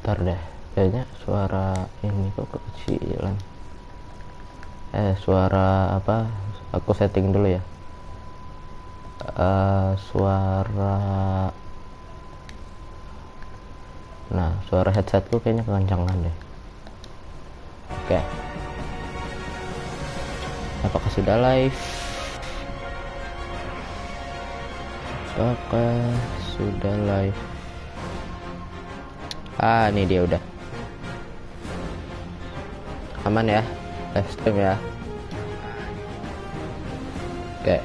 Ntar deh, kayaknya suara ini kok kecilan. Suara apa? Aku setting dulu ya. Suara. Nah, suara headsetku kayaknya kekencangan deh. Oke. Apakah sudah live? Apakah sudah live? Ini dia udah. Aman ya? Live stream ya? Oke.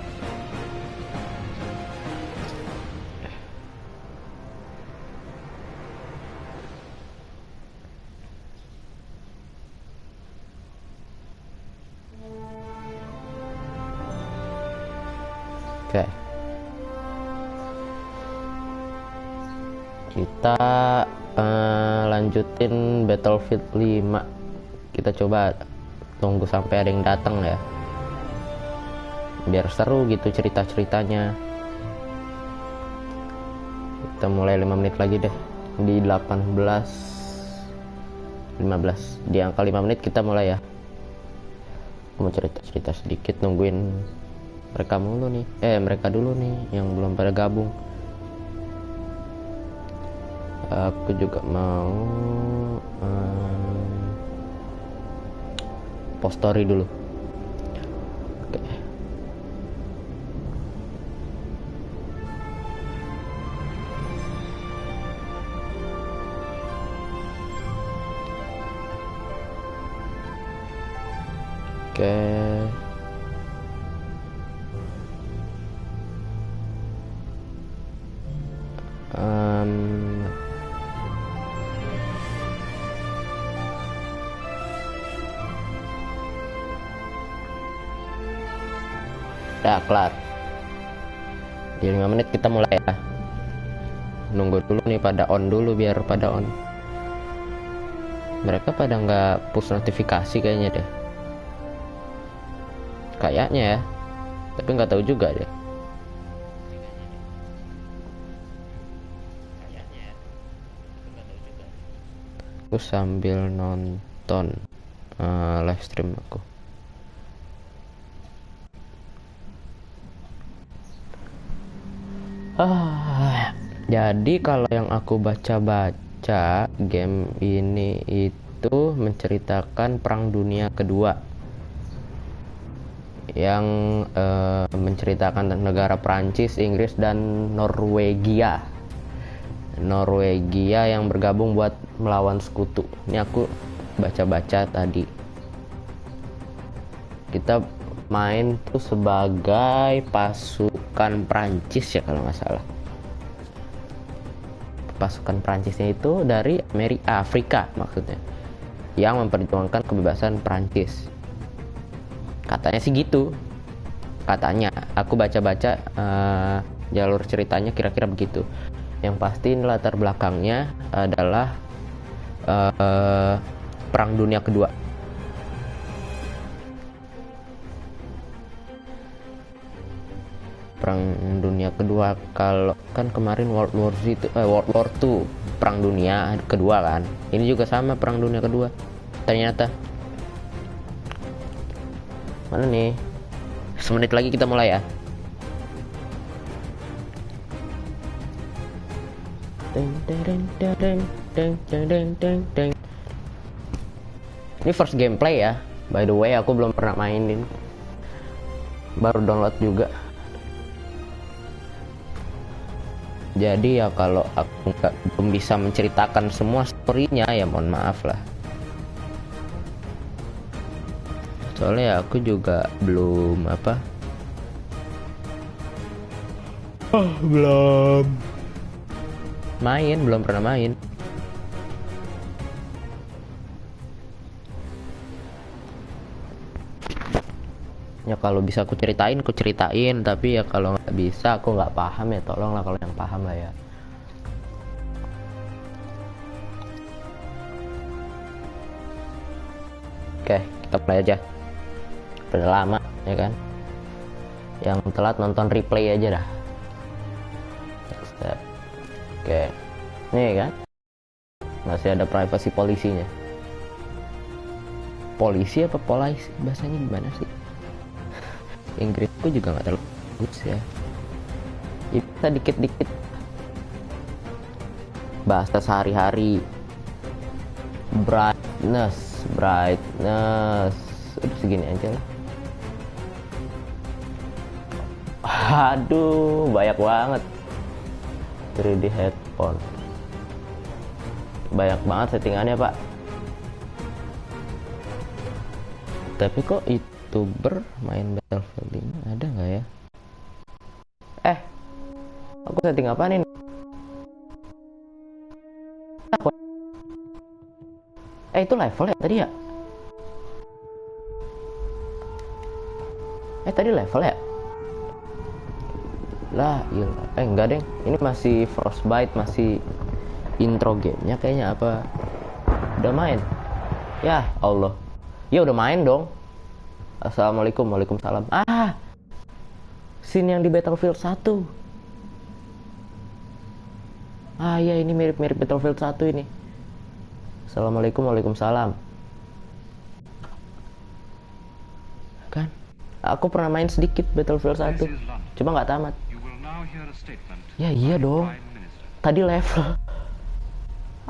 Oke. Kita lanjutin Battlefield 5. Kita coba tunggu sampai ada yang datang ya. Biar seru gitu cerita-ceritanya. Kita mulai 5 menit lagi deh. Di 15 di angka 5 menit kita mulai ya. Aku mau cerita-cerita sedikit, nungguin mereka dulu nih yang belum pada gabung. Aku juga mau post story dulu. Oke. Oke. Udah kelar. Di 5 menit kita mulai ya. Nunggu dulu nih pada on dulu, biar pada on. Mereka pada nggak push notifikasi kayaknya deh. Kayaknya ya. Tapi nggak tahu juga deh. Aku sambil nonton live stream aku. Jadi kalau yang aku baca-baca, game ini itu menceritakan Perang Dunia Kedua, yang menceritakan negara Prancis, Inggris, dan Norwegia yang bergabung buat melawan sekutu. Ini aku baca-baca tadi. Kita main tuh sebagai pasukan Prancis ya kalau nggak salah. Pasukan Prancisnya itu dari Afrika maksudnya, yang memperjuangkan kebebasan Prancis. Katanya sih gitu. Katanya, aku baca-baca jalur ceritanya kira-kira begitu. Yang pasti latar belakangnya adalah Perang Dunia Kedua. Perang Dunia Kedua, kalau kan kemarin World War II, Perang Dunia Kedua kan. Ini juga sama, Perang Dunia Kedua. Ternyata. Mana nih? Semenit lagi kita mulai ya. Ini first gameplay ya. By the way, aku belum pernah mainin. Baru download juga. Jadi ya kalau aku belum bisa menceritakan semua story-nya ya mohon maaf lah. Soalnya aku juga belum belum pernah main. Ya kalau bisa aku ceritain, tapi ya kalau nggak bisa, aku nggak paham ya tolonglah kalau yang paham lah ya. Oke, kita mulai aja. Udah lama ya kan. Yang telat nonton replay aja dah. Oke, nih kan. masih ada privasi polisinya. Polisi apa polisi bahasanya gimana sih? Inggrisku juga nggak terlalu bagus ya. Kita dikit-dikit bahasa sehari-hari. Brightness udah segini aja lah. Aduh, banyak banget 3D headphone, banyak banget settingannya pak. Tapi kok YouTuber main Battlefield 5 ada nggak ya? Aku setting apa nih? Itu level ya tadi ya? Tadi level ya? Lah, iya. Enggak deng. Ini masih Frostbite, masih intro gamenya kayaknya apa? Udah main? Ya Allah. Ya udah main dong. Assalamualaikum, waalaikumsalam. Scene yang di Battlefield 1. Ya ini mirip-mirip Battlefield 1 ini. Assalamualaikum, waalaikumsalam. Kan? Aku pernah main sedikit Battlefield 1. Cuma nggak tamat. Ya iya dong. Tadi level.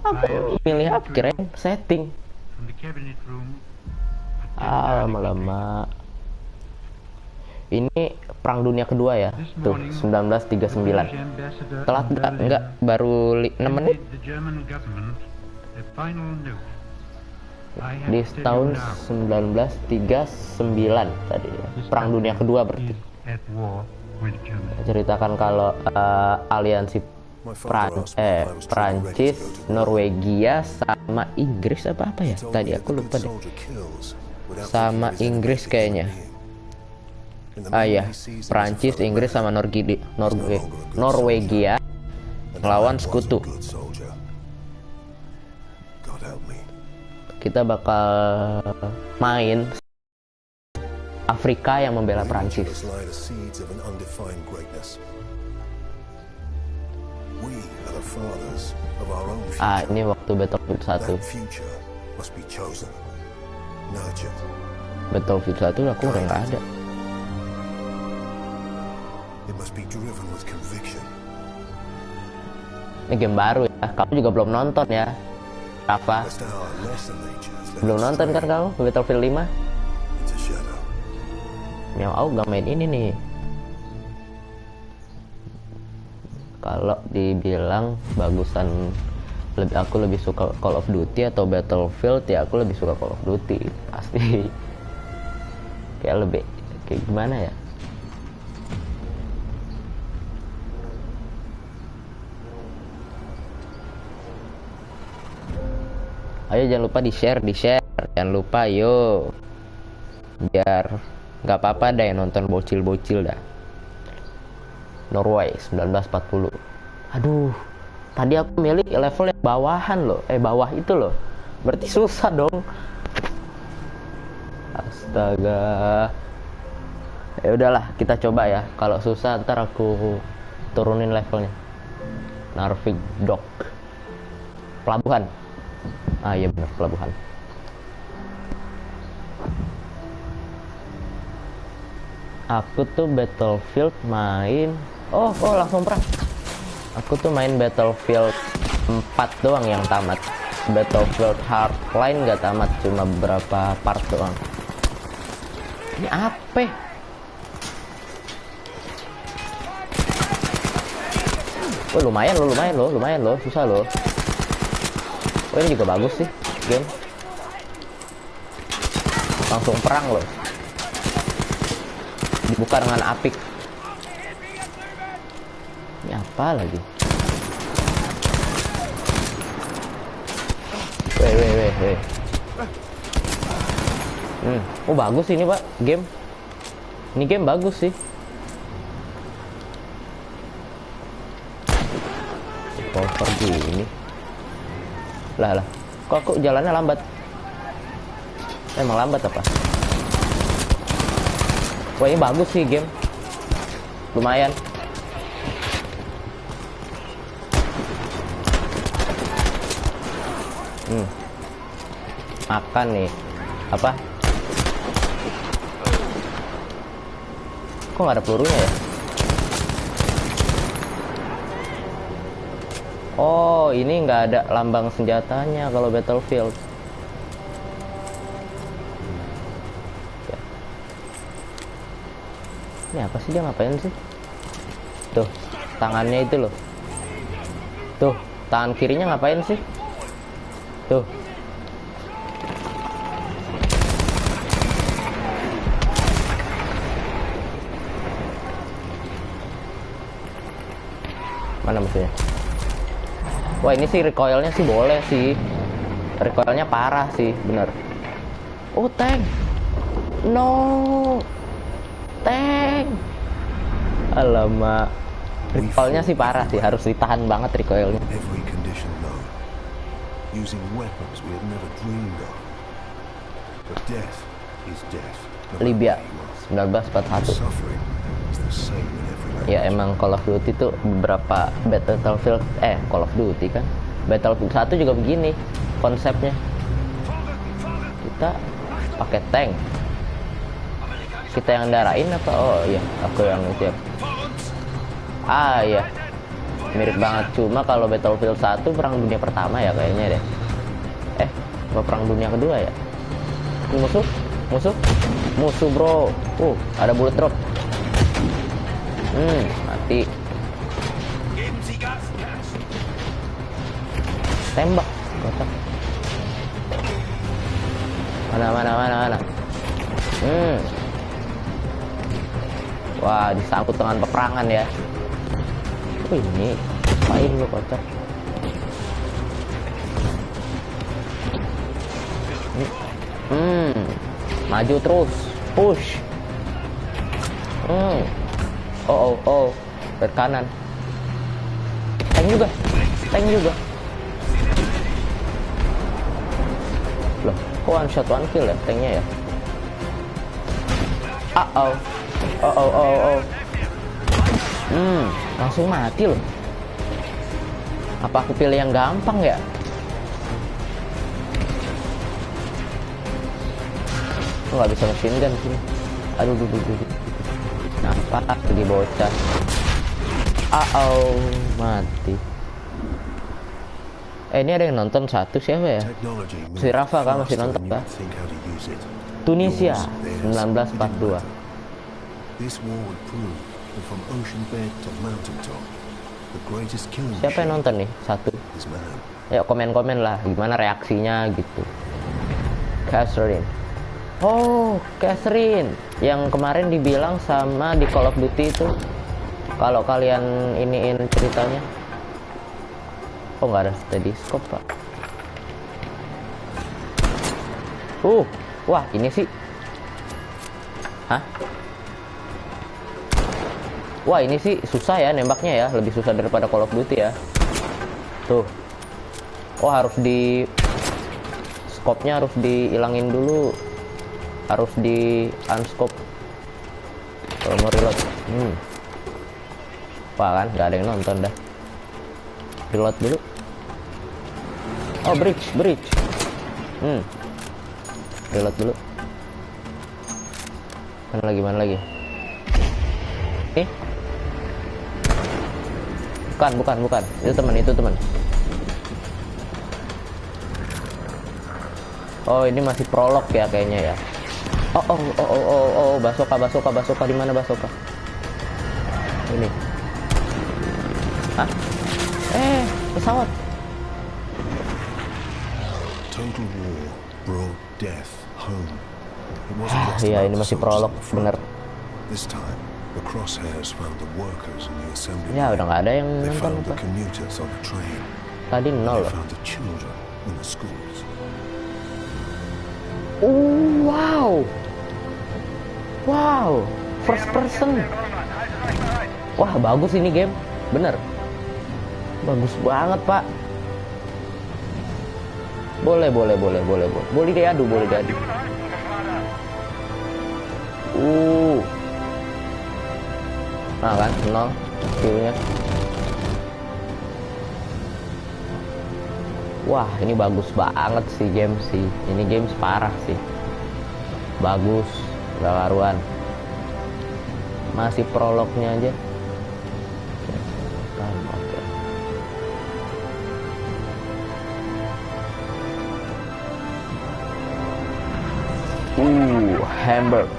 Apa? Pilih apa? Kirain setting. Lama-lama. Ini Perang Dunia Kedua ya. Tuh, 1939. Telat enggak? Baru 6 menit. Di tahun 1939 tadi ya. Perang Dunia Kedua berarti. Ceritakan kalau aliansi Prancis, Norwegia sama Inggris apa ya? Tadi aku lupa deh. Sama Inggris kayaknya. Iya, Prancis, Inggris sama Norwegia melawan sekutu. Kita bakal main Afrika yang membela Prancis. Ini waktu Battlefield 1. Battlefield 1 aku udah nggak ada. Ini game baru ya. Kamu juga belum nonton ya, Rafa? Belum nonton kan kamu Battlefield 5? Yang aku gak main ini nih. Kalau dibilang bagusan, aku lebih suka Call of Duty atau Battlefield, ya aku lebih suka Call of Duty pasti. Kayak gimana ya? Ayo jangan lupa di share, jangan lupa yo, biar nggak apa-apa deh nonton bocil-bocil dah. Norway 1940. Aduh, tadi aku milih level yang bawahan loh, bawah itu loh, berarti susah dong. Astaga. Ya udahlah, kita coba ya. Kalau susah ntar aku turunin levelnya. Narvik Dock, pelabuhan. Iya benar, pelabuhan. Aku tuh Battlefield main. Oh langsung perang. Aku tuh main Battlefield 4 doang yang tamat. Battlefield Hardline nggak tamat, cuma beberapa part doang. Ini apa? Lumayan loh, susah loh. Ini juga bagus sih game. Langsung perang loh. Dibuka dengan apik. Ini apa lagi? Weh. Bagus ini pak game. Ini game bagus sih. Cover gini. Lah. Kok aku jalannya lambat? Emang lambat apa? Wah ini bagus sih game. Lumayan. Makan nih. Apa? Kok nggak ada pelurunya ya? Oh, ini nggak ada lambang senjatanya kalau Battlefield. Ya. Ini apa sih, dia ngapain sih? Tuh, tangannya itu loh. Tuh, tangan kirinya ngapain sih? Tuh. Mana musuhnya? Wah, ini sih recoilnya sih boleh sih. Recoilnya parah sih, bener. Oh, tank. No. Tank. Alamak. Recoilnya sih parah sih, harus ditahan banget recoilnya. Libya 1941. Ya emang Call of Duty tuh beberapa Battlefield Call of Duty kan. Battlefield 1 juga begini konsepnya. Kita pakai tank. Kita yang darain apa? Oh iya, aku yang ngejar. Ah iya. Mirip banget, cuma kalau Battlefield 1 perang dunia pertama ya kayaknya deh. Apa perang dunia kedua ya? Ini musuh bro. Ada bullet drop. Mati. Tembak. Kotak. Mana. Wah, disangkut dengan peperangan ya. Ini main lu kocak. Maju terus, push. Oh, ke kanan. Tank juga. Loh, kok one shot one kill ya tanknya ya? Oh. Langsung mati loh. Apa aku pilih yang gampang ya? Nggak bisa machine gun sini. Aduh. Nampak lagi bocah. Mati. Ini ada yang nonton satu, siapa ya? Si Rafa kan masih nonton kan? Tunisia 1942. Siapa yang nonton nih? Satu. Ayo komen-komen lah gimana reaksinya gitu. Catherine. Oh, Catherine yang kemarin dibilang sama di Call of Duty itu. Kalau kalian iniin ceritanya. Oh, nggak ada steady scope, Pak. Wah, ini sih. Hah? Wah, ini sih susah ya nembaknya ya, lebih susah daripada Call of Duty ya. Tuh. Oh, harus di scope-nya harus dihilangin dulu. Harus di unscope kalau mau reload. Wah kan nggak ada yang nonton dah. Reload dulu. Oh, bridge. Reload dulu. Mana lagi? Bukan. Itu teman. Oh, ini masih prolog ya kayaknya ya. Oh, basoka di mana basoka? Ini. Hah? Pesawat. Total war brought death home. Iya, ini masih prolog, bener. This time, the crosshairs found the workers in the assembly. Ya, udah nggak ada yang They nonton found the apa. commuters on the train. Tadi nol. They found the children in the schools. Wow, first person. Wah, bagus ini game, bener. Bagus banget, Pak. Boleh diadu. Nah kan, nol view-nya. Wah, ini bagus banget sih game sih. Ini game parah sih. Bagus, gak karuan. Masih prolognya aja. Oke. Hamburg.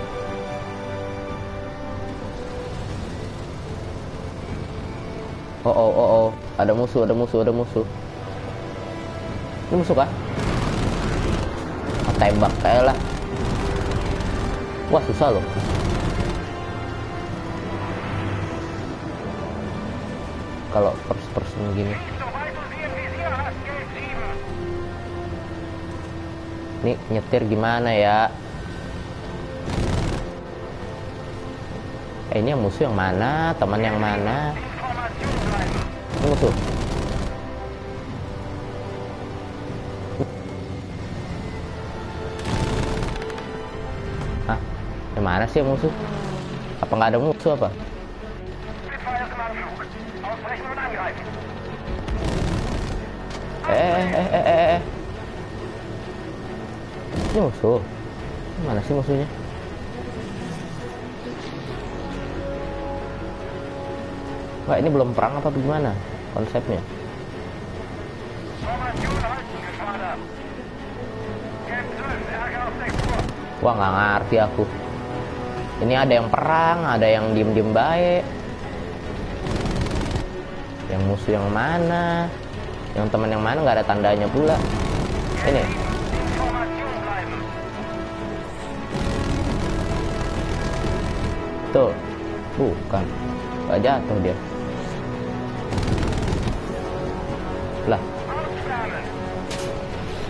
Oh. Ada musuh. Ini musuh kah? Tembak kayak lah. Wah, susah loh. Kalau first person gini. Nih, nyetir gimana ya? Ini yang musuh yang mana? Teman yang mana? Ini musuh. Hah? Yang mana sih yang musuh? Apa nggak ada musuh apa? Ini musuh. Mana sih musuhnya? Wah, ini belum perang apa gimana konsepnya? Wah, nggak ngerti aku. Ini ada yang perang, ada yang diem-diem baik. Yang musuh yang mana? Yang teman yang mana nggak ada tandanya pula. Ini. Tuh. Bukan. Nggak jatuh dia.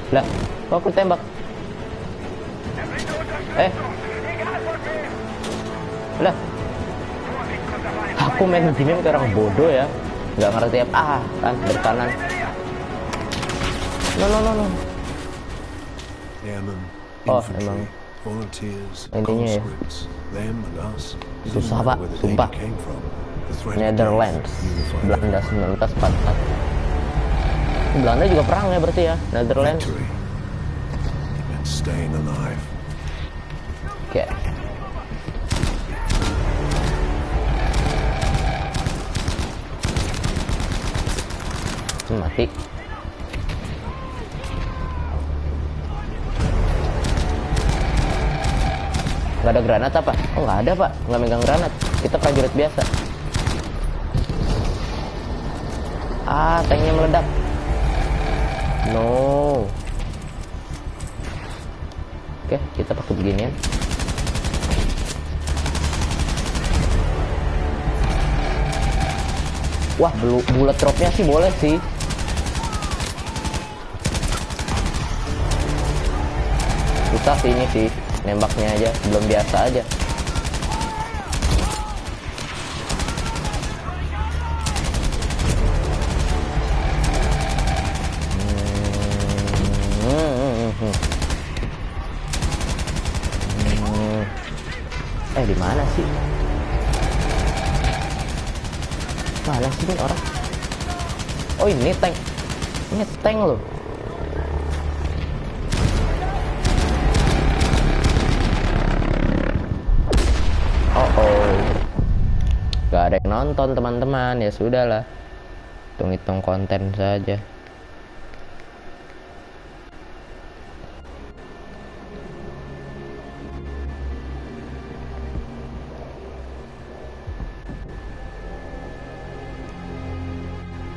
Lah, kok aku tembak? Lah, aku main gini kayak orang bodoh ya, nggak ngerti apa kan dari kanan. No. Airmen, Oh, infantry, emang volunteers, intinya ya. conscripts, them and us. It didn't Susah, matter Pak, where the sumpah. danger came from. The threat of Netherlands, death unified Belanda everyone. 1944. Belanda juga perang ya berarti ya, Netherlands. Victory. It meant staying alive. Oke. Mati. Nggak ada granat apa? Oh, nggak ada, Pak. Nggak megang granat. Kita prajurit biasa. Tanknya meledak. No. Oke, kita pakai beginian. Wah, bullet dropnya sih boleh sih. Susah sih ini sih, nembaknya aja, belum biasa aja. Di mana sih? Mana sih ini orang? Oh, ini tank. Ini tank loh. Gak ada yang nonton teman-teman, ya sudahlah. Hitung-hitung konten saja.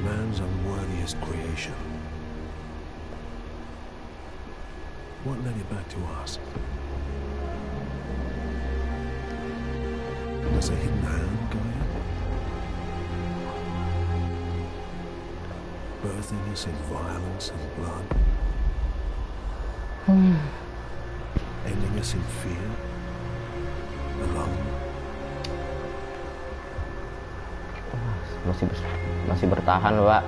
Man's unworthiest creation. What led it back to us? Does a hidden hand guide it? Birthing us in violence and blood? Ending us in fear? Alone? Masih bertahan, Pak.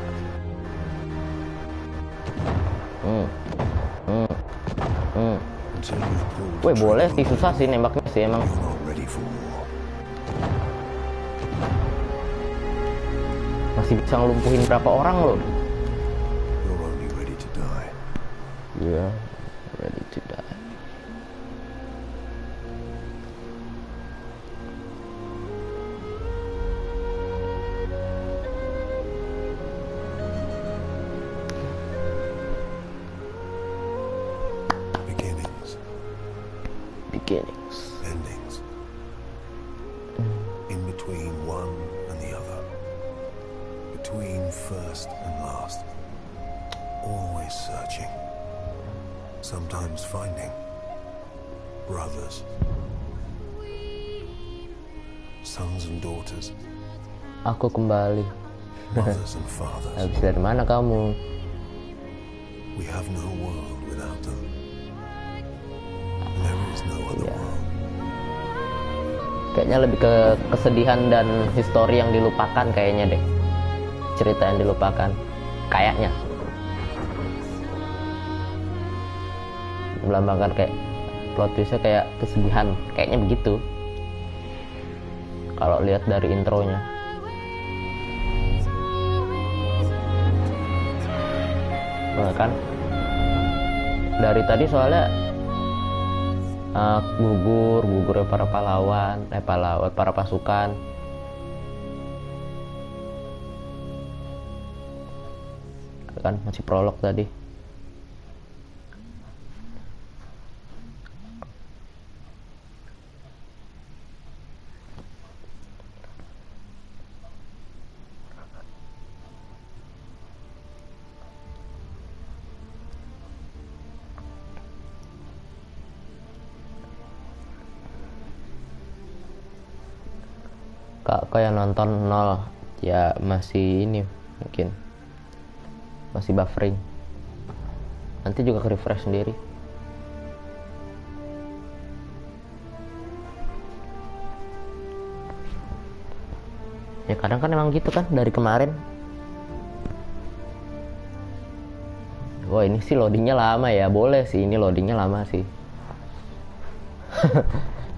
Until you've pulled the Wih, boleh trigger, sih, susah sih nembaknya sih emang. you're not ready for war. Masih bisa ngelumpuhin berapa orang loh. You're only ready to die. You're ready to die. Beginnings. Endings. In between one and the other. Between first and last. Always searching. Sometimes finding. Brothers. Sons and daughters. Aku kembali. Mothers and fathers. Habis dari mana kamu? We have no world without them. There is no other world. Kayaknya lebih ke kesedihan dan histori yang dilupakan kayaknya deh. Cerita yang dilupakan. Kayaknya. Melambangkan kayak plot twistnya kayak kesedihan. Kayaknya begitu. Kalau lihat dari intronya. Nah, kan? Dari tadi soalnya gugurnya para pahlawan, para pasukan. Kan masih prolog tadi. Kak yang nonton 0 ya masih ini mungkin masih buffering, nanti juga ke refresh sendiri. Ya kadang kan emang gitu kan dari kemarin. Wah ini sih loadingnya lama ya, boleh sih ini loadingnya lama sih.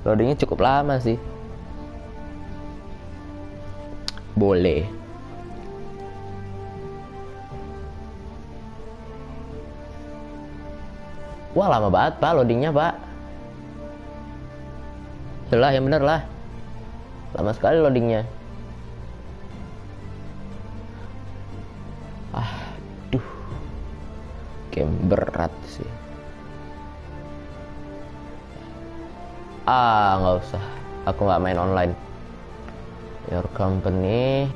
Loadingnya cukup lama sih. Boleh. Wah lama banget pak loadingnya pak. Yalah yang bener lah. Lama sekali loadingnya. Aduh. Game berat sih. Nggak usah. Aku nggak main online. Your company.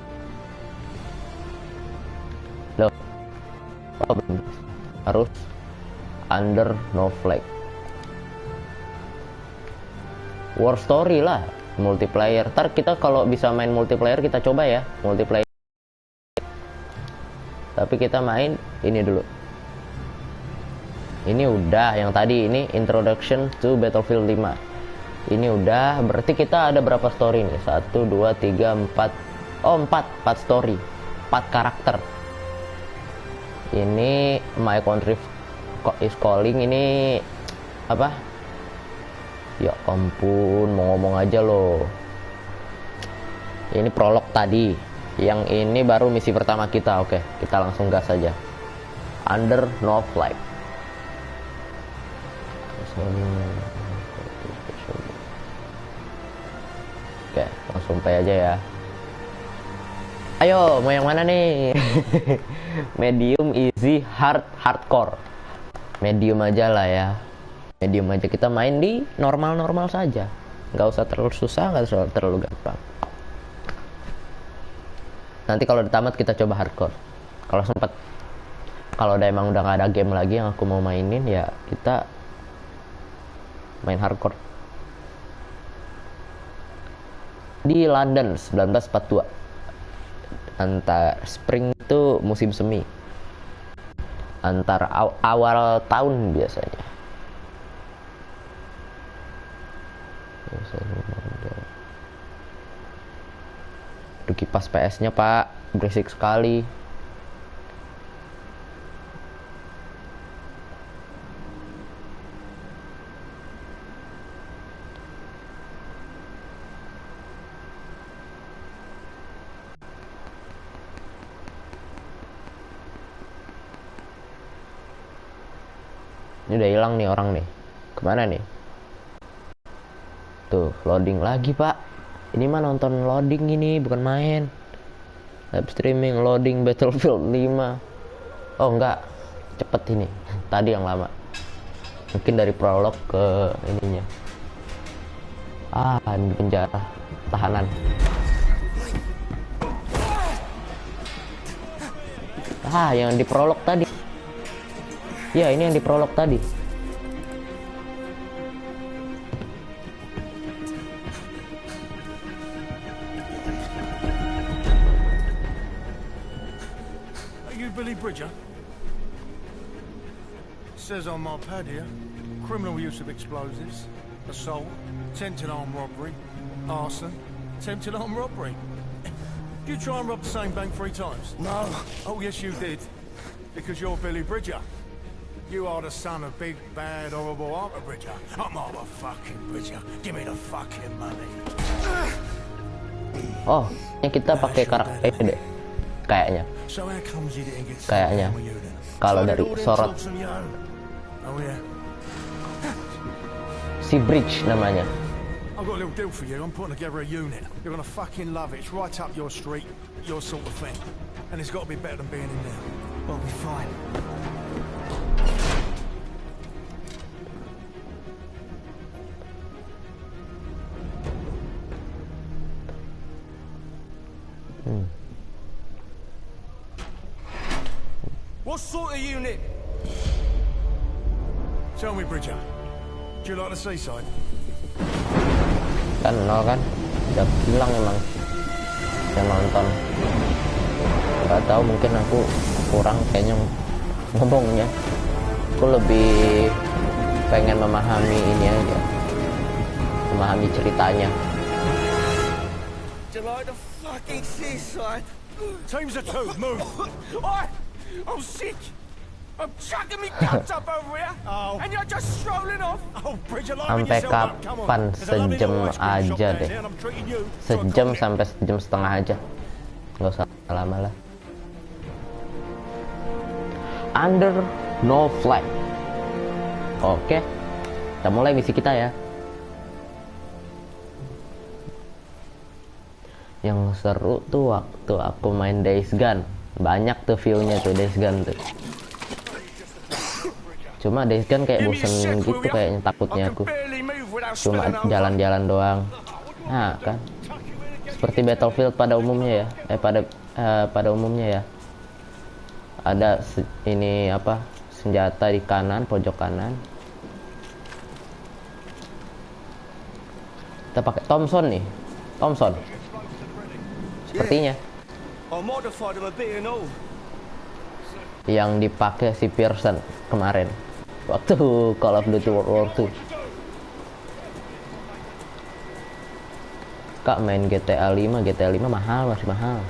Loh. Harus under no flag. War story lah, multiplayer. Ntar kita kalau bisa main multiplayer kita coba ya, multiplayer. Tapi kita main ini dulu. Ini udah yang tadi ini Introduction to Battlefield 5. Ini udah, berarti kita ada berapa story nih? 1, 2, 3, 4. Oh 4 story, 4 karakter. Ini My Country is Calling, ini apa? Ya ampun, mau ngomong aja loh. Ini prolog tadi. Yang ini baru misi pertama kita. Oke, kita langsung gas aja. Under no flag. Oke, langsung play aja ya. Ayo, mau yang mana nih? Medium, easy, hardcore. Medium aja lah ya. Medium aja, kita main di normal-normal saja. Nggak usah terlalu susah, nggak usah terlalu gampang. Nanti kalau udah tamat kita coba hardcore. Kalau sempat, kalau emang udah nggak ada game lagi yang aku mau mainin ya kita main hardcore. Di London 1942. Antar spring itu musim semi. Antar awal tahun biasanya. Aduh, kipas PS-nya pak berisik sekali. Ini udah hilang nih orang nih. Kemana nih? Tuh, loading lagi, Pak. Ini mah nonton loading ini, bukan main. Live streaming loading Battlefield 5. Oh, enggak. Cepet ini. Tadi yang lama. Mungkin dari prolog ke ininya. Di penjara. Tahanan. Yang di prolog tadi. Ya, ini yang di prolog tadi. Are you Billy Bridger? It says on my pad here, criminal use of explosives, assault, attempted armed robbery, arson, attempted armed robbery. Did you try and rob the same bank 3 times? No. Oh, yes, you did. Because you're Billy Bridger. You are the son of big, bad, horrible Arthur Bridger. I'm Arthur fucking Bridger. Give me the fucking money. Oh, yang kita pakai karakter deh. Kayaknya. So how comes you didn't get Kayaknya. Kalau dari sorot. Oh, yeah. Si Bridge namanya. I've got a little deal for you. I'm putting together a unit. You're gonna fucking love it. It's right up your street, your sort of thing. And it's got to be better than being in there. We'll be fine. What sort of unit? Tell me, Bridger. Do you like the seaside? Kan nol kan, udah hilang emang yang nonton. Gak tahu, mungkin aku kurang kayaknya ngomongnya. Aku lebih pengen memahami ini aja, memahami ceritanya. Do you like the fucking seaside? Teams of 2, move. I'm sick. I'm chucking me guts up over here, and you're just strolling off. Oh, Bridger, Sampai kapan? Sejam aja deh. Sejam sampai sejam setengah aja. Nggak usah lama lah. Under no flag. Oke, kita mulai misi kita ya. Yang seru tuh waktu aku main Days Gone. Banyak tuh view-nya tuh Days Gone tuh. Cuma Days Gone kayak bosen gitu kayaknya, takutnya aku. Cuma jalan-jalan doang. Nah kan, seperti Battlefield pada umumnya ya. Pada umumnya ya. Ada ini apa, senjata di kanan, pojok kanan. Kita pakai Thompson nih. Thompson. Sepertinya. Yang dipakai si Pearson kemarin waktu Call of Duty World War II. Kak main GTA 5 mahal, masih mahal.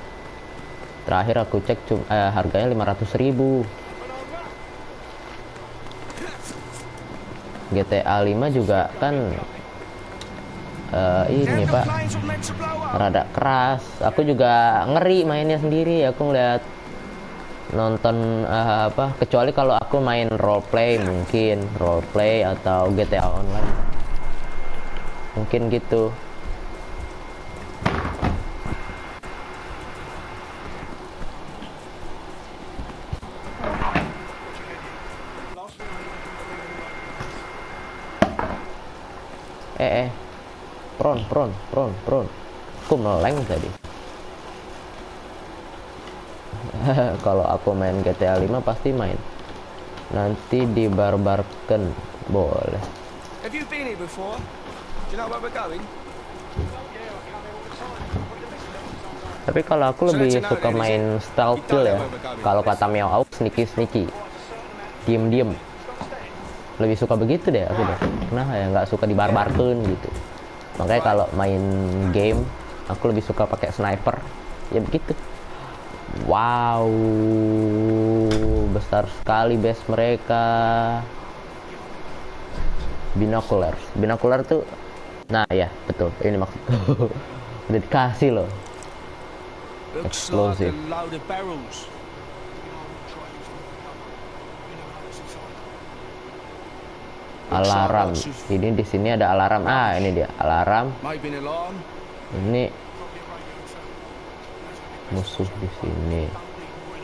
Terakhir aku cek harganya 500.000. GTA 5 juga kan ini Pak, rada keras. Aku juga ngeri mainnya sendiri. Aku ngeliat nonton kecuali kalau aku main roleplay, mungkin roleplay atau GTA Online, mungkin gitu. Prone. Aku meleng tadi. Kalau aku main GTA 5 pasti main. Nanti dibarbarkan boleh. Have you been here before? Do you know where we're going? Tapi kalau aku lebih suka main stealth kill ya. Kalau kata Meow sneaky, diem. Lebih suka begitu deh aku deh. Nah ya nggak suka dibarbarkan gitu. Makanya kalau main game aku lebih suka pakai sniper. Ya begitu. Wow, besar sekali base mereka. Binokular tuh, nah ya betul, ini maksudku. Udah dikasih loh. Explosive. Alarm. Ini di sini ada alarm. Ah, ini dia alarm. Maybe an alarm. Ini musuh di sini.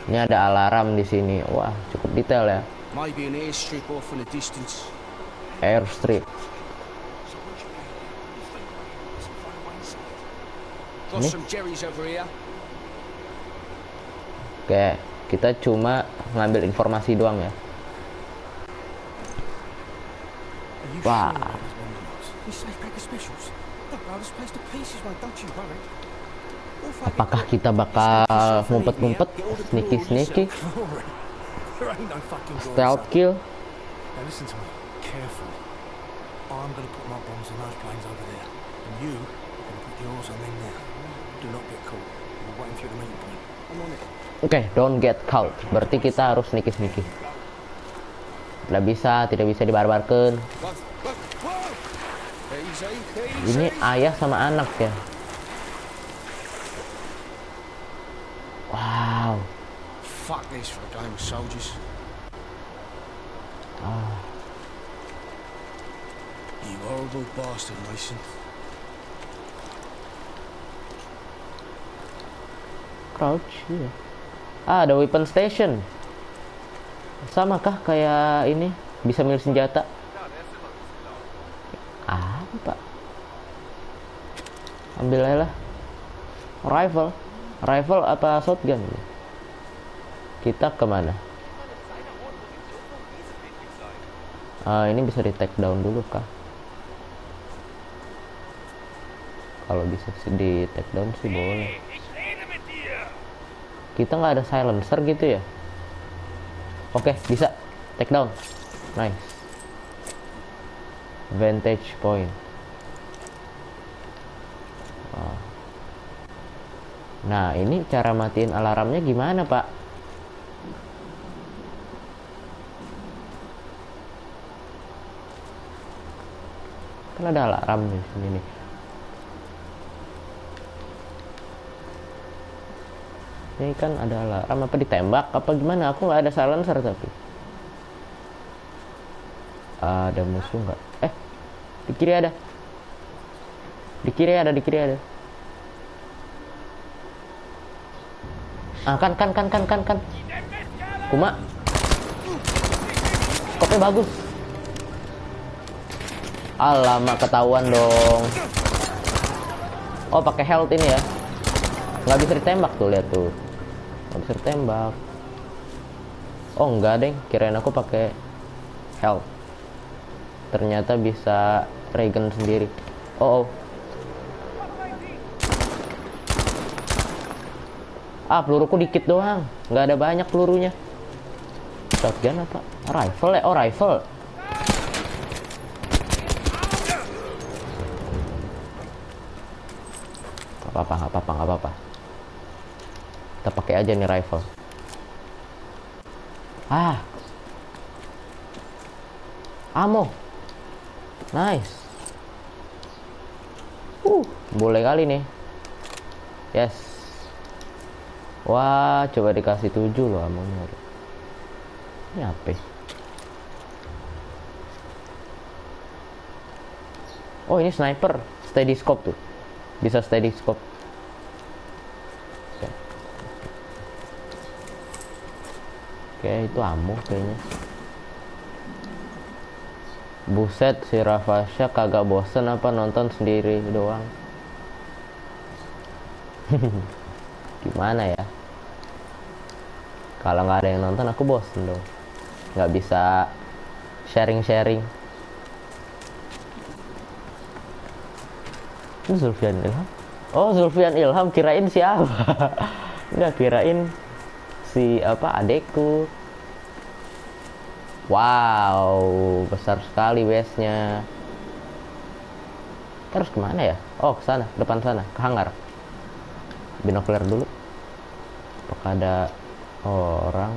Ini ada alarm di sini. Wah, cukup detail ya. Maybe an airstrip off in the distance. Airstrip. Got Ini? some Jerry's over here. Oke, kita cuma ngambil informasi doang ya. Are you Wow. sure that was one of those? This safe pack of specials. They'll blow this place to pieces, mate. Don't you worry. All fucking Apakah good. kita bakal Escape yourself in ngumpet-ngumpet, here, get all the sneaky glory sneaky, yourself. Glory. There ain't no fucking glory, stealth son. kill? Now listen to me, careful. I'm going to put my bombs in those planes over there, and you are going to put yours on them now. Do not get caught. We're waiting for you to meet point. I'm on it. Oke, don't get caught. Berarti kita harus sneaky sneaky. Tidak bisa dibarbarkan. Whoa, whoa, whoa. Easy, Ini easy. ayah sama anak ya. Wow. Fuck this for a game of soldiers. You horrible bastard, Mason. Crouch, iya. Ah, ada weapon station. Samakah kayak ini? Bisa milih senjata? Apa? Ambil aja lah. Rifle. Rifle apa shotgun? Kita kemana? Ini bisa di take down dulu kah? Kalau bisa di take down sih boleh. Kita nggak ada silencer gitu ya? Oke, bisa take down. Nice. Vantage point. Nah, ini cara matiin alarmnya gimana, Pak? Kan ada alarm di sini nih. Ini kan ada alarm, apa ditembak apa gimana? Aku nggak ada silencer tapi. Ada musuh nggak? Di kiri ada. Di kiri ada. Kan. Kuma. Skopnya bagus. Alamak, ketahuan dong. Oh, pakai health ini ya. Nggak bisa ditembak tuh, lihat tuh. Nggak bisa ditembak. Oh, enggak, deng. Kirain aku pakai health. Ternyata bisa regen sendiri. Oh. Peluruku dikit doang. Nggak ada banyak pelurunya. Shotgun apa? Rifle ya? Oh, rifle. Nggak apa-apa. Kita pakai aja nih rifle. Ammo. Nice. Boleh kali nih. Yes. Wah, coba dikasih 7 loh amonya. Ini apa? Oh, ini sniper. Steady scope tuh. Bisa steady scope. Oke, itu ammo kayaknya. Buset, si Rafasha kagak bosen apa nonton sendiri doang. Gimana ya? Kalau nggak ada yang nonton aku bosen dong. Nggak bisa sharing-sharing. Ini Zulfian Ilham. Oh, Zulfian Ilham, kirain siapa? Nggak, kirain si adekku. Wow, besar sekali base-nya. Terus kemana ya? Oh, ke sana, depan sana, ke hangar. Binokler dulu. Apakah ada orang?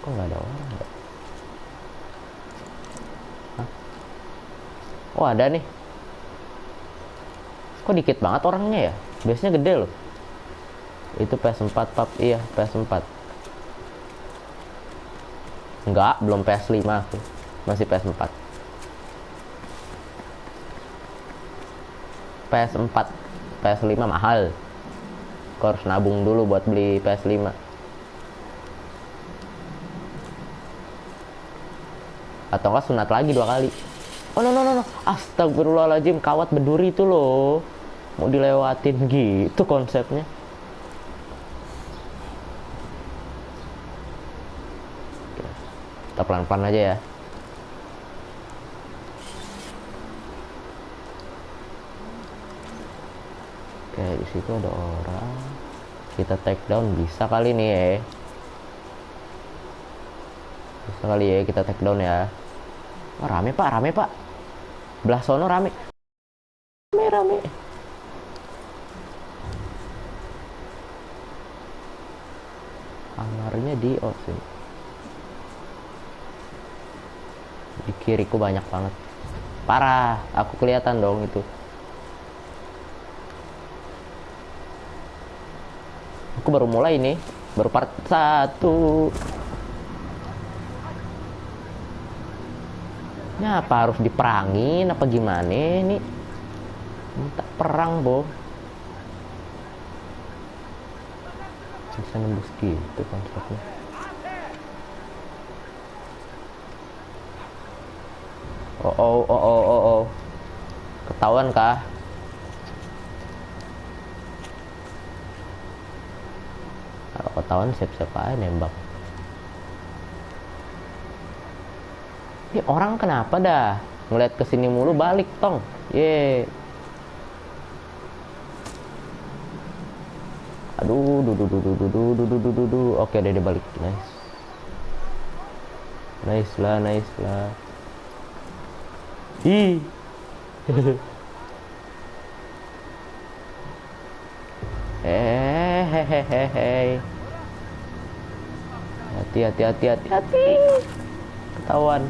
Kok nggak ada orang? Oh, ada nih. Kok dikit banget orangnya ya? Biasanya gede loh. Itu PS4, pap. Iya, PS4. Enggak, belum PS5 aku. Masih PS4. PS4. PS5 mahal. Kau harus nabung dulu buat beli PS5. Atau enggak sunat lagi 2 kali. Oh no. Astagfirullahaladzim, kawat berduri itu loh. Mau dilewatin gitu konsepnya. Kita pelan-pelan aja ya. Oke, di situ ada orang. Kita take down bisa kali nih ya. Bisa kali ya kita take down ya. Oh, rame pak. Belah sono rame. Rame. Kamarnya di sini. Di kiriku banyak banget. Parah, aku kelihatan dong itu. Aku baru mulai nih, baru part 1. Ini apa harus diperangin apa gimana nih? Minta perang, Bo. Bisa nembus gitu konsepnya. Oh. Ketahuan kah? Kalau ketahuan siap-siap aja nembak. Ini orang kenapa dah? Ngeliat kesini mulu balik tong. Ye. Aduh, Oke, udah dia balik. Nice lah. Ih. Hehehe. Hati. Ketahuan.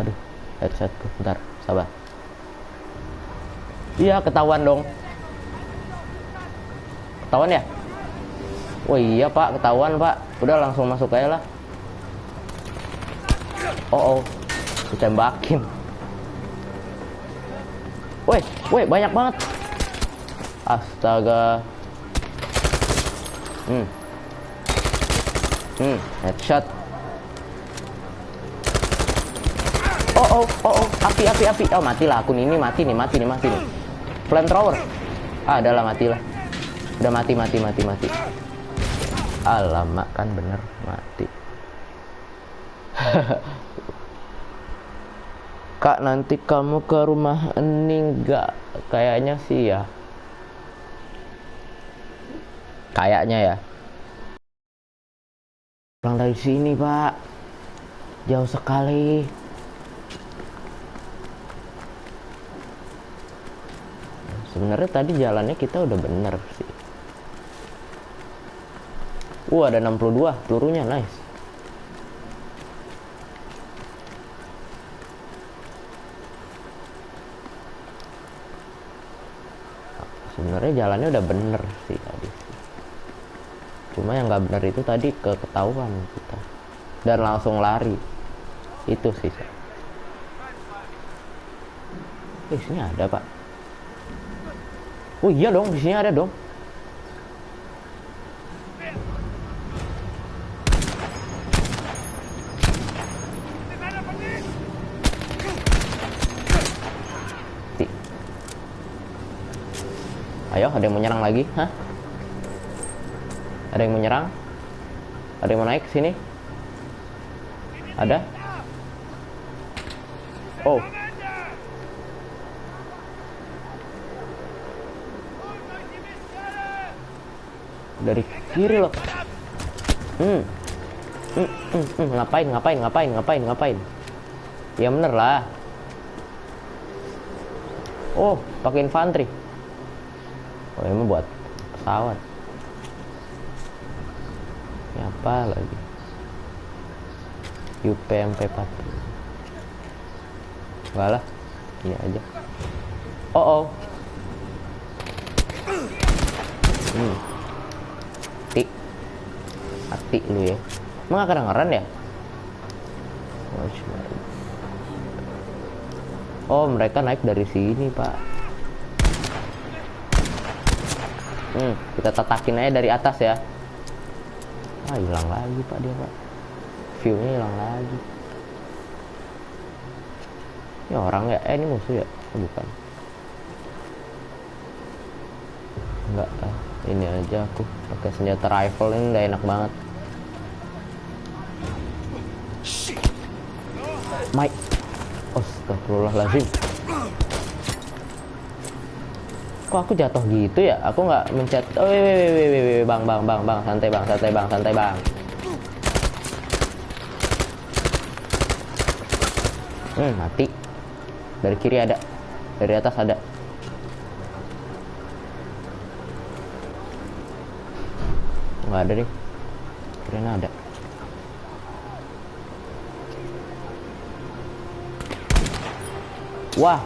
Aduh, headsetku. Bentar, sabar. Iya, ketahuan dong. Ketahuan ya? Oh iya pak, ketahuan pak. Udah langsung masuk aja lah. Oh, ditembakin. Woi, banyak banget. Astaga. Headshot. Oh, api. Oh, matilah akun ini, mati nih. Flamethrower. Adalah matilah. Udah mati. Alamak, kan bener mati. Kak, nanti kamu ke rumah Ening nggak? Kayaknya sih ya. Kayaknya ya. Pulang dari sini, Pak. Jauh sekali. Sebenarnya tadi jalannya kita udah bener sih. Ada 62 pelurunya, nice. Sebenarnya jalannya udah bener sih tadi. Cuma yang nggak bener itu tadi ketahuan kita dan langsung lari. Itu sih. Sini ada pak. Oh iya dong, di sini ada dong. Ayo, ada yang mau nyerang lagi? Hah? Ada yang mau nyerang? Ada yang mau naik ke sini? Ada? Oh. Dari kiri loh. Ngapain? Ya bener lah. Oh, pakai infanteri. Oh, ini buat pesawat. Ini apa lagi? UPMP 4. Enggak lah. Iya aja. Oh. Hati lu ya. Emang kedengeran ya? Oh, mereka naik dari sini, Pak. Kita tatakin aja dari atas ya. Ah, hilang lagi, Pak, dia, Pak. View-nya hilang lagi. Ya orang ya, ini musuh ya? Oh, bukan. Enggak, ini aja aku pakai senjata rifle ini udah enak banget. Mike. Astagfirullahaladzim. Kok aku jatuh gitu ya? Aku nggak mencet. Oh, bang, santai bang. Mati. Dari kiri ada, dari atas ada. Nggak ada deh. Kirain ada. Wah,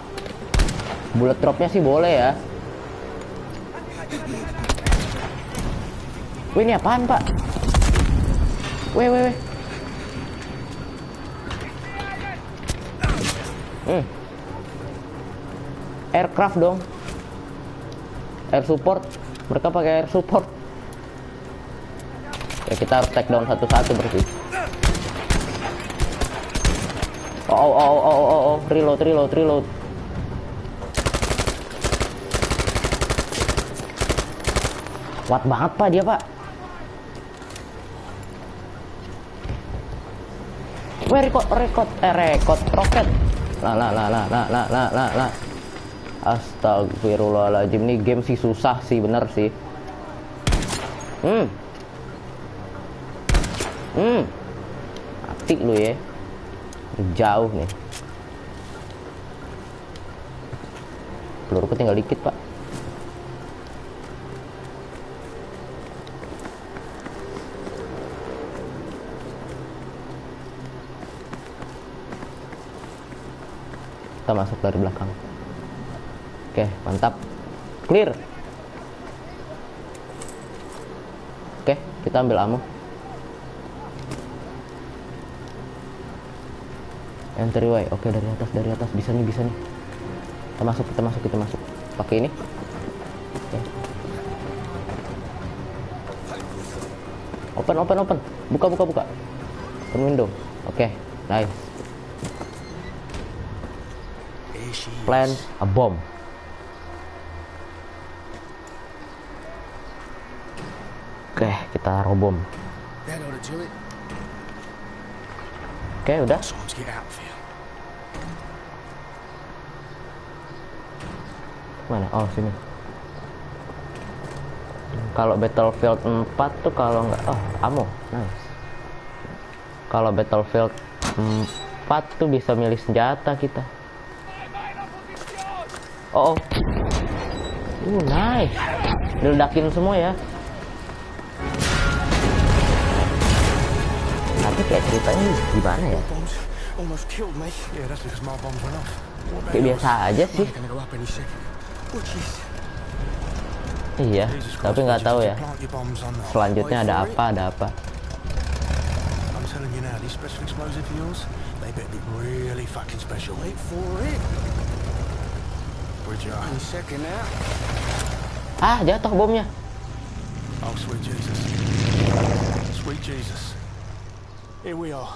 bullet dropnya sih boleh ya. Wih, ini apaan, Pak? Weh. Aircraft dong. Air support. Mereka pakai air support. Ya, kita harus take down satu-satu berarti. Oh. Reload. Kuat banget, Pak, dia, Pak. Record roket. Lah. Astagfirullahaladzim, ini game sih susah sih, bener sih. Mati lu ya. Jauh nih. Peluruku tinggal dikit, Pak. Kita masuk dari belakang. Oke, mantap. Clear. Oke, kita ambil ammo. Entryway. Oke, dari atas. Bisa nih. Kita masuk. Pakai ini. Oke. Open. Buka. Open window. Oke, nice. Plant a bomb. Oke, kita taruh bom. Oke, udah. Mana? Oh, sini. Kalau Battlefield 4 tuh kalau nggak, ammo, nice. Kalau Battlefield 4 tuh bisa milih senjata kita. Nice. Diledakin semua ya. Tapi kayak ceritanya gimana ya? Kayak biasa aja sih. Iya, tapi nggak tahu ya. Selanjutnya ada apa? Jatuh bomnya. Oh, sweet Jesus. Here we are,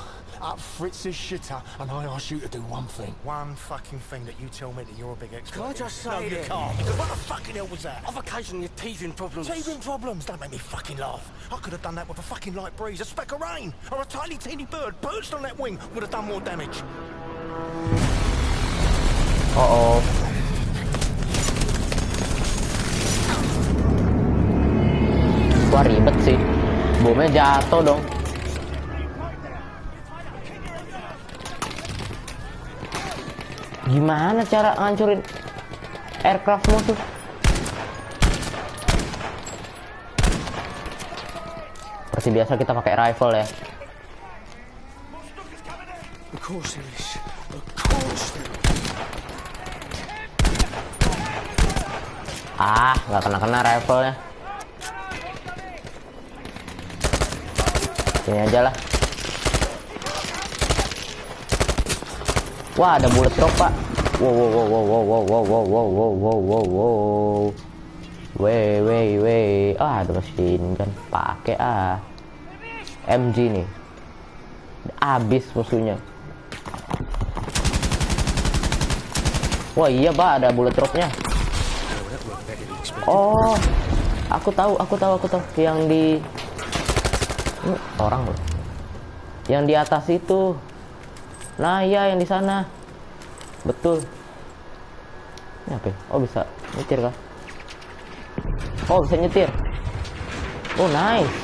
at Fritz's shitter, and I ask you to do one thing. One fucking thing that you tell me that you're a big expert. Can I just No, say you it? can't. What the fucking hell was that? I've occasionally teething problems. Teething problems? Don't make me fucking laugh. I could have done that with a fucking light breeze, a speck of rain, or a tiny teeny bird perched on that wing would have done more damage. Wah, ribet sih. Bomnya jatuh dong. Gimana cara ngancurin aircraft musuh? Seperti biasa kita pakai rifle ya. Of course it is. Nggak kena rifle-nya. Sini aja lah. Wah, ada bullet drop, Pak. Wow, wow, wow, wow, wow, wow, wow, wow, wow, wow, wow, wow, wow. Weh. Ah, ada mesin kan. Pakai MG nih. Abis musuhnya. Wah iya pak, ada bullet dropnya. Oh, aku tahu. Yang di orang loh. Yang di atas itu. Nah iya yang di sana. Betul. Ini apa? Oh bisa nyetir kah? Oh bisa nyetir. Oh nice.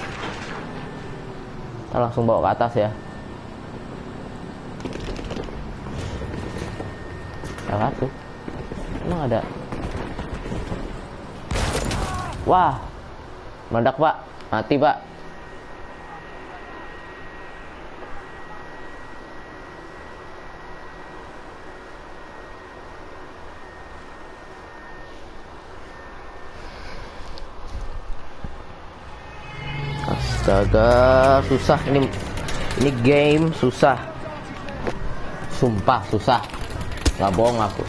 Kita langsung bawa ke atas ya. Salah tuh. Emang ada. Wah. Meledak pak. Mati pak. Astaga, susah ini game susah. Sumpah susah. Nggak bohong aku.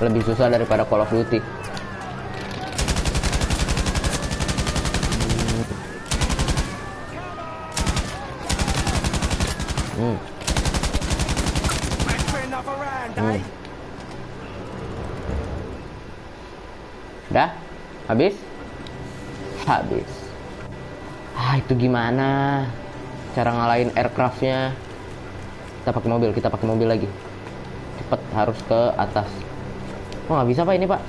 Lebih susah daripada Call of Duty. Udah? Habis? Habis. Itu gimana cara ngalahin aircraftnya? Kita pakai mobil lagi. Cepet, harus ke atas. Oh nggak bisa pak ini pak.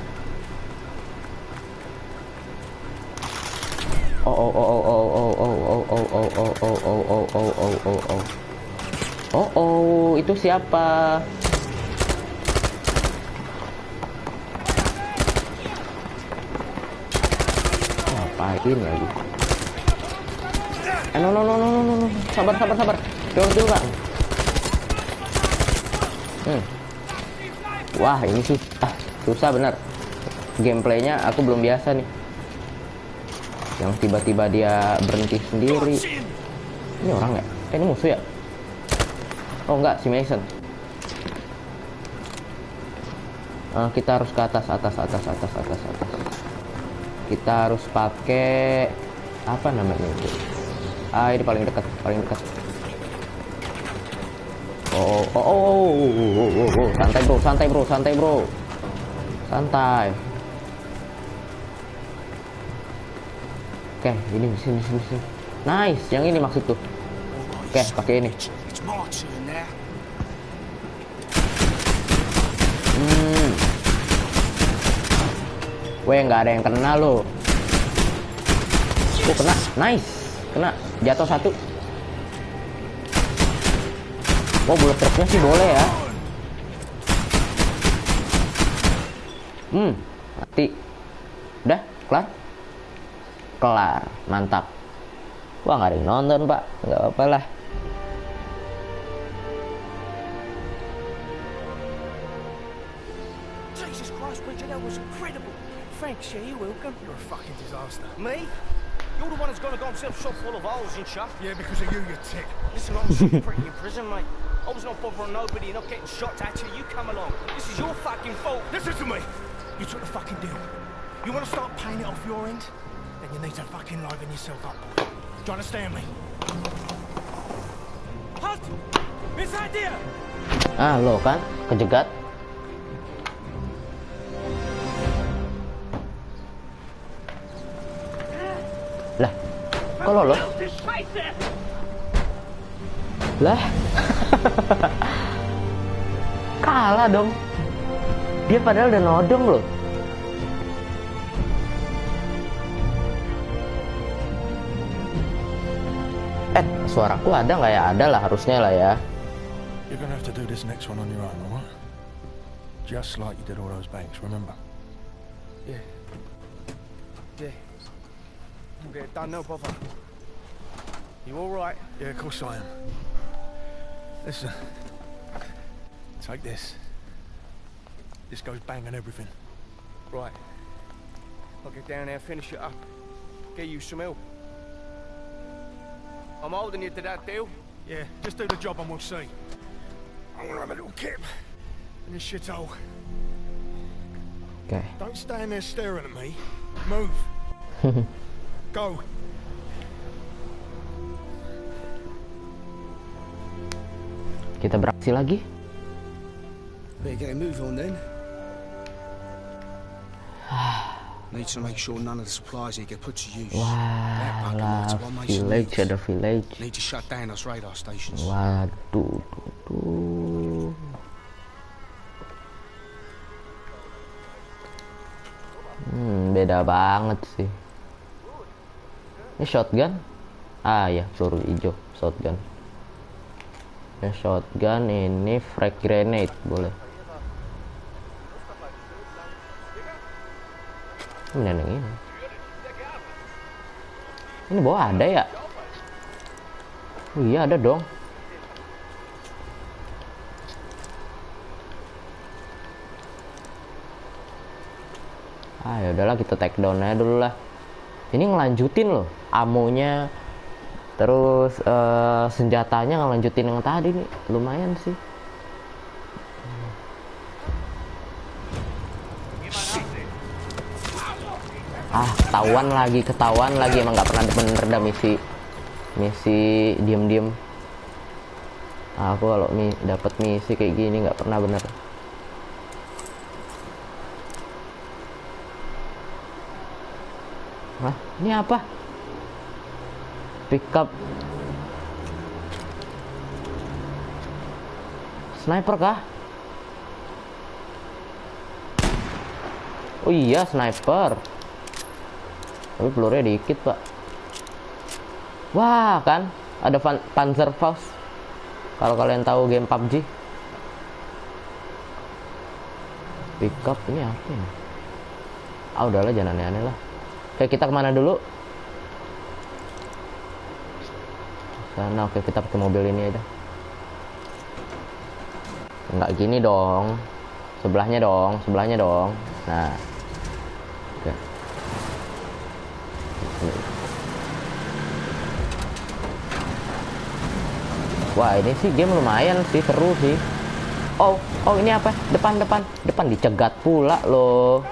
Itu siapa? Ngapain lagi? No. Sabar. Jauh dulu, Bang. Wah, ini susah bener. Gameplaynya aku belum biasa nih. Yang tiba-tiba dia berhenti sendiri. Ini orang ya? Ini musuh ya? Oh enggak, si Mason. Kita harus ke atas. Kita harus pakai apa namanya itu? Ini paling dekat. Santai bro. Santai. Oke, ini sini. Nice, yang ini maksud tuh. Oke, pakai ini. Weh, nggak ada yang kena lo. Kena, nice. Kena, jatuh satu. Oh, bullet trapnya sih boleh ya. Mati. Udah, kelar. Mantap. Wah, nggak ada yang nonton, Pak. Nggak apa-apa lah. Jesus Christ, Bridget, that was incredible. Thanks, yeah, you're welcome. You're a fucking disaster. Me? You're the one who's gonna go himself shot full of holes and stuff. Yeah, because of you, you tick. Listen, I'm sitting pretty in prison, mate. I was not bothering nobody, not getting shot at you. You come along. This is your fucking fault. Listen to me. You took the fucking deal. You want to start paying it off your end? Then you need to fucking liven yourself up, boy. Do you understand me? Halt! Inside there! Lo kan kejegat. Lah, kok lolos? Lah. Kalah dong. Dia padahal udah nodong loh. Suaraku ada nggak ya? Ada lah, harusnya lah ya. You're gonna have to do this next one on your own, alright? Just like you did all those banks, remember? Yeah. We'll get it done, no bother. You alright? Yeah, of course I am. Listen. Take this. This goes bang and everything. Right. I'll get down there, finish it up. Get you some help. I'm holding you to that deal. Yeah, just do the job and we'll see. I'm gonna have a little kip. In a shithole. Oke. Don't stand there staring at me. Move. Go. Kita beraksi lagi. Better get a move on then. Need to make sure none of the supplies here get put to use. Wah, lah, village, ada village. Need to shut down those radar stations. Waduh, beda banget sih. Ini shotgun? Ah ya, peluru hijau, shotgun. Ya shotgun, ini frag grenade, boleh. Ini yang ini. Ini bawah ada ya? Oh iya ada dong. Ah ya udahlah, kita take down aja dulu lah. Ini ngelanjutin loh amonya, terus senjatanya ngelanjutin yang tadi nih, lumayan sih. Ah, ketahuan lagi emang nggak pernah bener dah misi diem. Aku kalau dapat misi kayak gini nggak pernah bener. Hah, ini apa? Pickup sniper kah? Oh iya, sniper. Tapi pelurunya dikit, Pak. Wah, kan ada Panzerfaust. Kalau kalian tahu game PUBG. Pickup ini apa ya? Ah, udahlah, jangan aneh-aneh lah. Oke, kita kemana dulu? Sana, oke, kita pakai mobil ini aja. Enggak gini dong. Sebelahnya dong. Nah. Oke. Wah, ini sih game lumayan sih, seru sih. Oh, ini apa? Depan dicegat pula loh.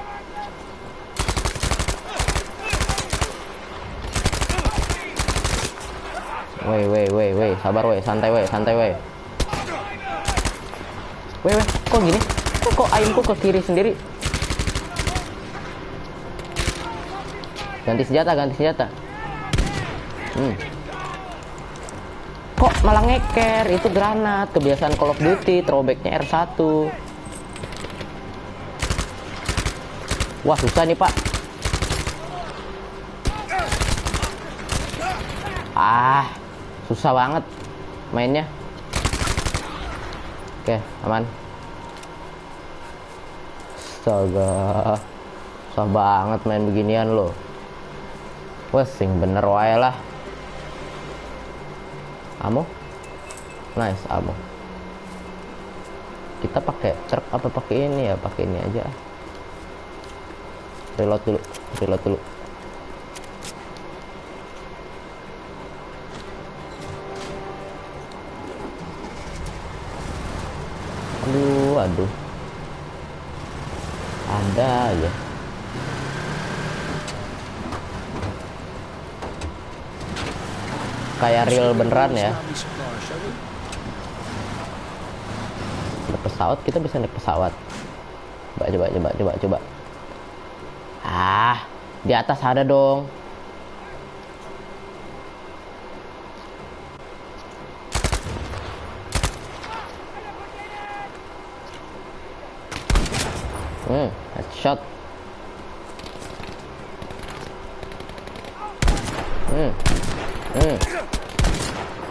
Weh, sabar weh, santai weh. Weh, kok gini? Kok aimku ke kiri sendiri? Ganti senjata. Kok malah ngeker? Itu granat, kebiasaan Call of Duty, throwbacknya R1. Wah, susah nih, Pak. Ah, susah banget mainnya. Oke, aman. Astaga, susah banget main beginian loh. Wesing bener wae lah. Ammo, nice ammo. Kita pakai truk apa pakai ini ya? Pakai ini aja. Reload dulu. Aduh. Ada ya. Kayak real beneran ya. Ada pesawat, kita bisa naik pesawat. Coba. Ah, di atas ada dong. Headshot.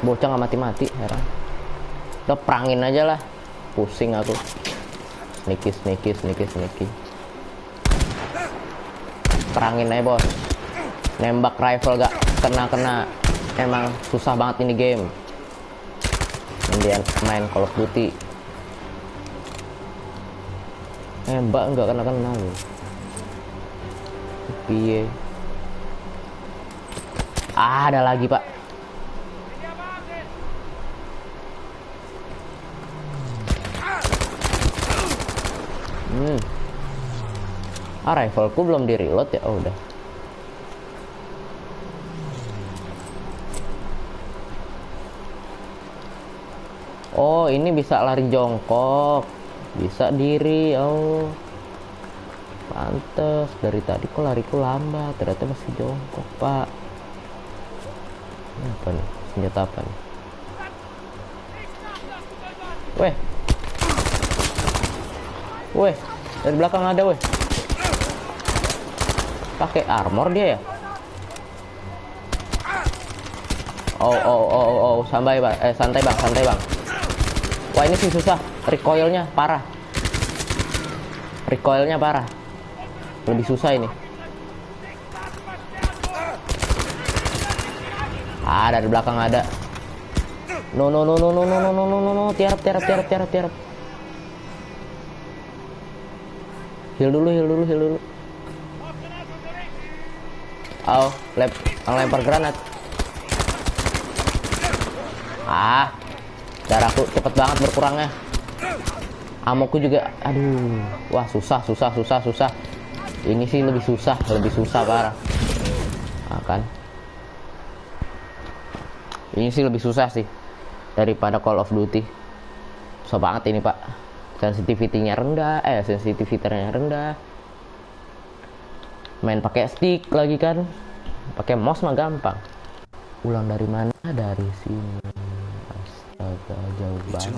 Bocah nggak mati-mati, heran. Udah perangin aja lah, pusing aku. Sneaky. Perangin aja bos. Nembak rifle gak kena. Emang susah banget ini game. Kemudian main Call of Duty. Nembak nggak kena loh. Piye? Ah, ada lagi pak. Rifleku belum di reload ya. Oh udah. Oh ini bisa lari jongkok, bisa diri. Oh pantes dari tadi kok lariku lambat, ternyata masih jongkok pak. Ini apa nih, senjata apa nih? Weh dari belakang ada weh. Pakai armor dia ya. Oh santai bang, santai bang. Wah ini sih susah, recoilnya parah. Lebih susah ini. Dari belakang ada. No, tiarap. Heal dulu. Lempar granat. Darahku cepet banget berkurangnya. Amoku juga, aduh, wah susah. Ini sih lebih susah parah. Kan? Ini sih lebih susah sih daripada Call of Duty. Susah banget ini pak. Sensitivity-nya rendah. Main pakai stick lagi kan. Pakai mouse mah gampang. Ulang dari mana? Dari sini. Astaga, jauh banget.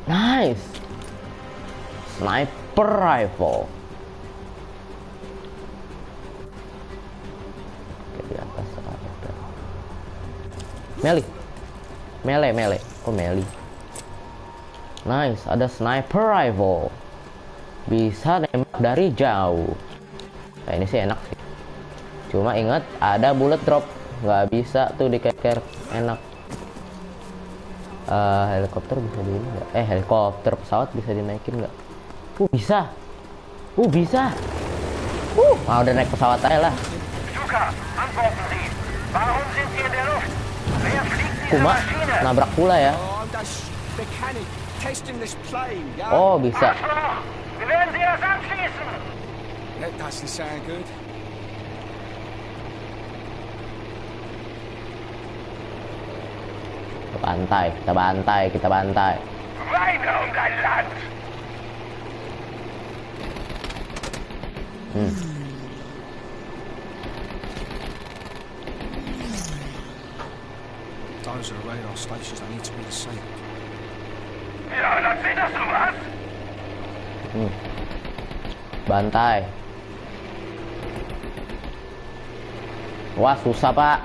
Nice. Sniper rifle. Di atas ada. Melee. Oh melee. Nice, ada sniper rifle. Bisa nembak dari jauh. Nah ini sih enak sih. Cuma ingat ada bullet drop. Nggak bisa tuh dikeker. Enak. Helikopter bisa di ini nggak? Helikopter pesawat bisa dinaikin nggak? Bisa. Udah naik pesawat aja lah. Kuma nabrak pula ya. Oh bisa. Kita bantai. Those are radar stations. They need to be the same. Bantai. Wah susah pak.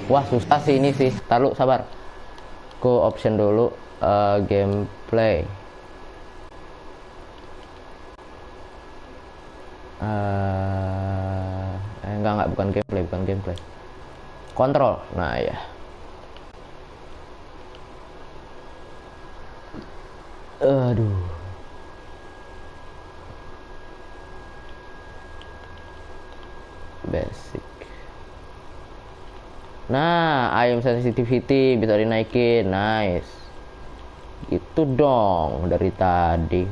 Wah susah sih ini sih. Taruh sabar. Ku option dulu gameplay. Enggak bukan gameplay. Kontrol. Nah ya. Aduh. Basic. Nah, aim sensitivity bisa dinaikin. Nice. Itu dong dari tadi.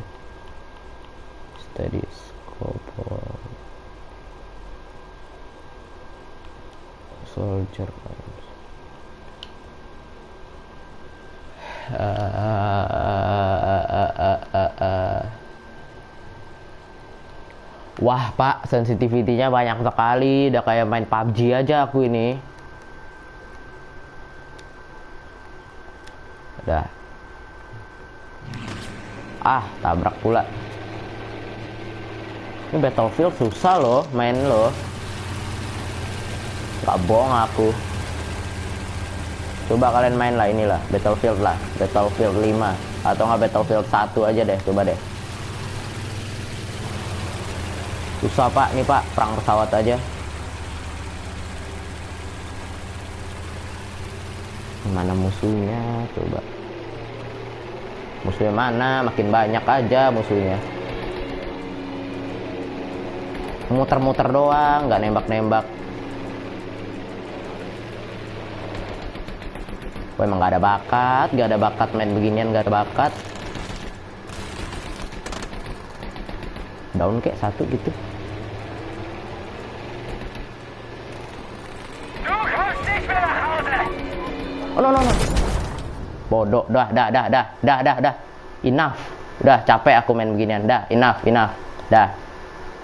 Steady scope. Soldier arms. Wah pak, sensitivity-nya banyak sekali. Udah kayak main PUBG aja aku ini. Udah. Tabrak pula. Ini Battlefield susah loh main loh. Gak bohong aku. Coba kalian main lah inilah, Battlefield lah, Battlefield 5 atau nggak Battlefield 1 aja deh, coba deh. Susah pak, nih pak, perang pesawat aja. Mana musuhnya? Coba. Musuhnya mana? Makin banyak aja musuhnya. Muter-muter doang, nggak nembak-nembak. Wah, emang gak ada bakat main beginian, gak ada bakat. Down kayak satu gitu. Oh no. Bodoh, dah. Enough. Udah capek aku main beginian, dah, enough. Dah.